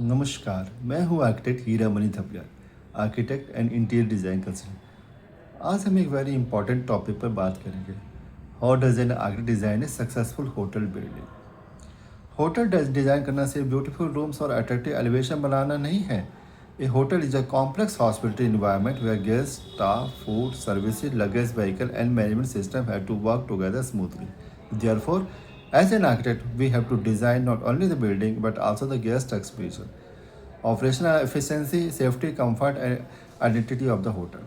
नमस्कार, मैं हूँ architect Heera Mani Thapliyal, architect and interior design consultant. आज हम एक वेरी इंपॉर्टेंट टॉपिक पर बात करेंगे। How does an architect design a successful hotel building. Hotel design करना सिर्फ ब्यूटीफुल रूम्स और अट्रैक्टिव एलिवेशन बनाना नहीं है। A hotel is a complex hospital environment where guest, staff, food, services, luggage vehicle and management system have to work together smoothly. Therefore, as an architect, we have to design not only the building but also the guest experience, operational efficiency, safety, comfort and identity of the hotel.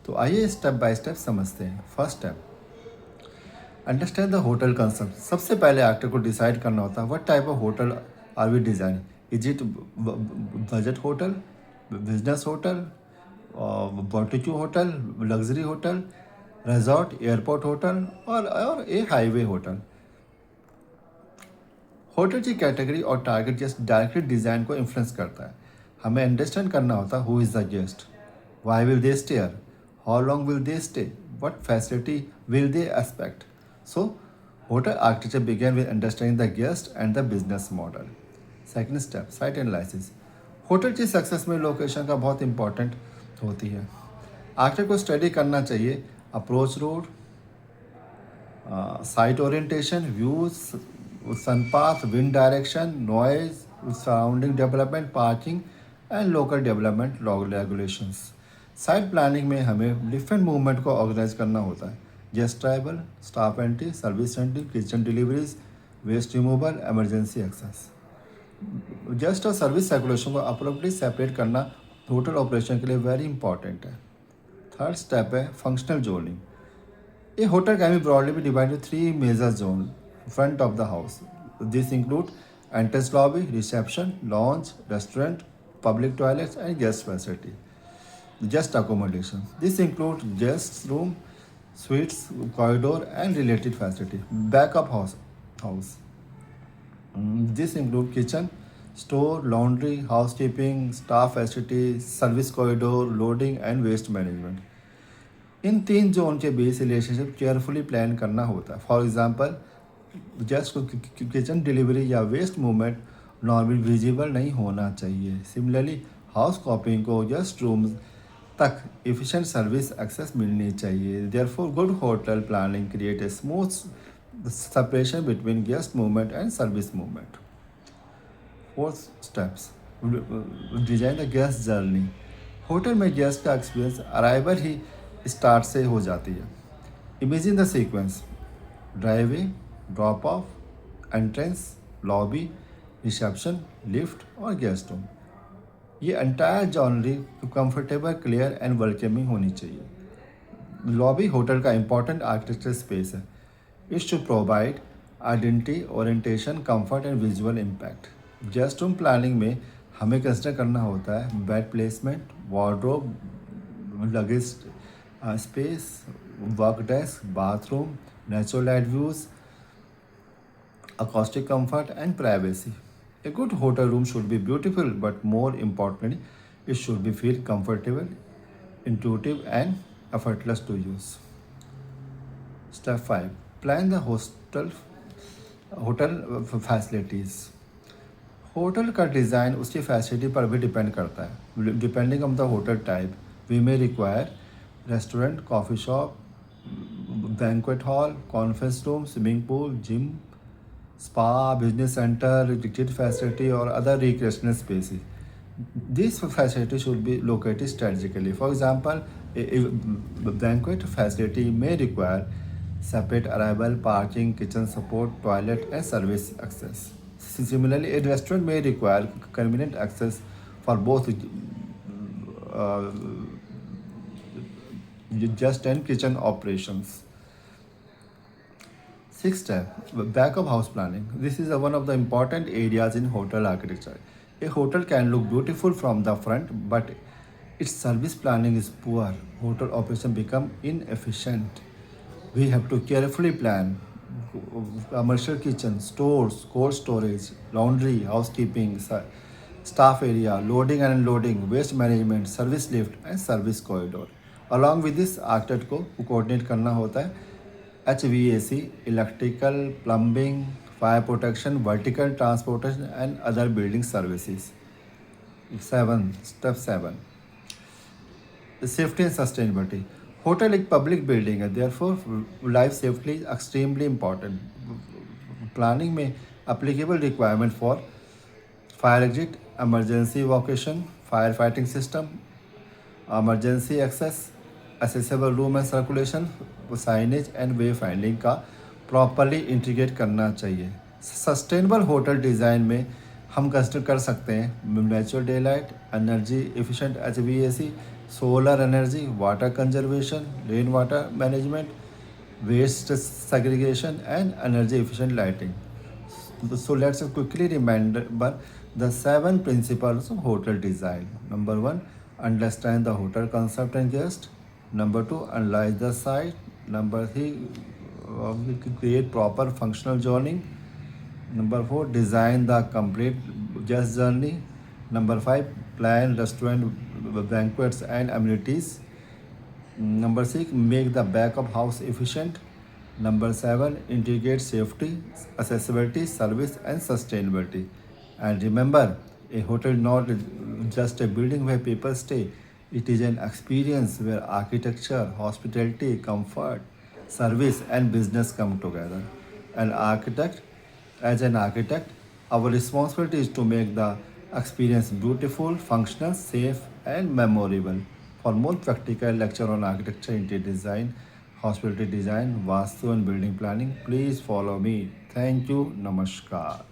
तो आइए step by step समझते हैं। First step, understand the hotel concept. सबसे पहले architect को decide करना होता है what type of hotel are we design. Is it budget hotel, business hotel, boutique hotel, luxury hotel, resort, airport hotel और a highway hotel. Hotel की category और target guest directly design को influence करता है। हमें अंडरस्टैंड करना होता है who is the guest, why will they stay, how long will they stay, what facility will they expect. So hotel architecture begin with understanding the guest and the business model. Second step, site analysis. Hotel की success में location का बहुत important होती है। Architect को study करना चाहिए approach road, site orientation, views, sun path, wind direction, noise, surrounding development, parking and local development regulations. Site planning में हमें डिफरेंट मूवमेंट को ऑर्गेनाइज करना होता है। Guest travel, staff entry, service entry, kitchen deliveries, waste removal, emergency access. Guest और service circulation को appropriately separate करना hotel operation के लिए वेरी इंपॉर्टेंट है। थर्ड स्टेप है functional zoning. A hotel can be broadly be divided into three major zones front of the house. These include entrance lobby, reception, lounge, restaurant, public toilets, and guest facility. Guest accommodation. This includes guest room, suites, corridor, and related facility. Backup house. This include kitchen, store, laundry, housekeeping, staff facility, service corridor, loading, and waste management. इन तीन zone के बीच relationship carefully plan करना होता है। For example, guest को kitchen delivery या waste movement normal visible नहीं होना चाहिए। सिमिलरली हाउस कॉपिंग को गेस्ट रूम तक एफिशिएंट सर्विस एक्सेस मिलनी चाहिए। Therefore good hotel planning create a smooth separation between guest movement and service movement. Fourth steps, design the guest journey. Hotel में guest का experience arrival ही start से हो जाती है। Imagine the sequence, driveway, drop of, entrance, lobby, reception, lift और guest room. ये entire जॉनरी comfortable, clear and welcoming होनी चाहिए। लॉबी होटल का इंपॉर्टेंट आर्किटेक्चर स्पेस है। It should provide identity, orientation, comfort and visual impact. Guest room planning में हमें consider करना होता है bed placement, wardrobe, luggage space, work desk, bathroom, natural light views, acoustic comfort, and privacy. A good hotel room should be beautiful, but more importantly, it should be feel comfortable, intuitive, and effortless to use. Step 5. Plan the hotel facilities. Hotel का design उसकी facility पर भी depend करता है। Depending on the hotel type, we may require restaurant, coffee shop, banquet hall, conference room, swimming pool, gym, spa, business centre, retreat facility और other recreational spaces. These facilities should be located strategically. For example, a banquet facility may require separate arrival, parking, kitchen support, toilet, and service access. Similarly, a restaurant may require convenient access for both uh, just and kitchen operations. Sixth step, backup house planning. This is one of the important areas in hotel architecture. A hotel can look beautiful from the front, but its service planning is poor. Hotel operation become inefficient. We have to carefully plan commercial kitchen, stores, cold storage, laundry, housekeeping, staff area, loading and unloading, waste management, service lift and service corridor. Along with this, architect को coordinate करना होता है HVAC, electrical, plumbing, fire protection, vertical transportation and other building services. Step 7, safety and sustainability. Hotel एक public building है, therefore life safety is extremely important. Planning में applicable requirement for fire exit, emergency evacuation, firefighting system, emergency access, accessible room and circulation, signage and wayfinding का properly integrate करना चाहिए. Sustainable hotel design में हम consider कर सकते हैं natural day light, energy efficient HVAC, solar energy, water conservation, rain water management, waste segregation and energy efficient lighting. So let's quickly remember the 7 principles of hotel design. Number 1, understand the hotel concept and guest. Number 2, analyze the site. Number 3, create proper functional zoning. Number 4, design the complete guest journey. Number 5, plan restaurant, banquets and amenities. Number 6, make the back of house efficient. Number 7, integrate safety, accessibility, service and sustainability. And remember, a hotel is not just a building where people stay. It is an experience where architecture, hospitality, comfort, service and business come together. As an architect, our responsibility is to make the experience beautiful, functional, safe and memorable. For more practical lecture on architecture, interior design, hospitality design, Vastu and building planning, please follow me. Thank you. Namaskar.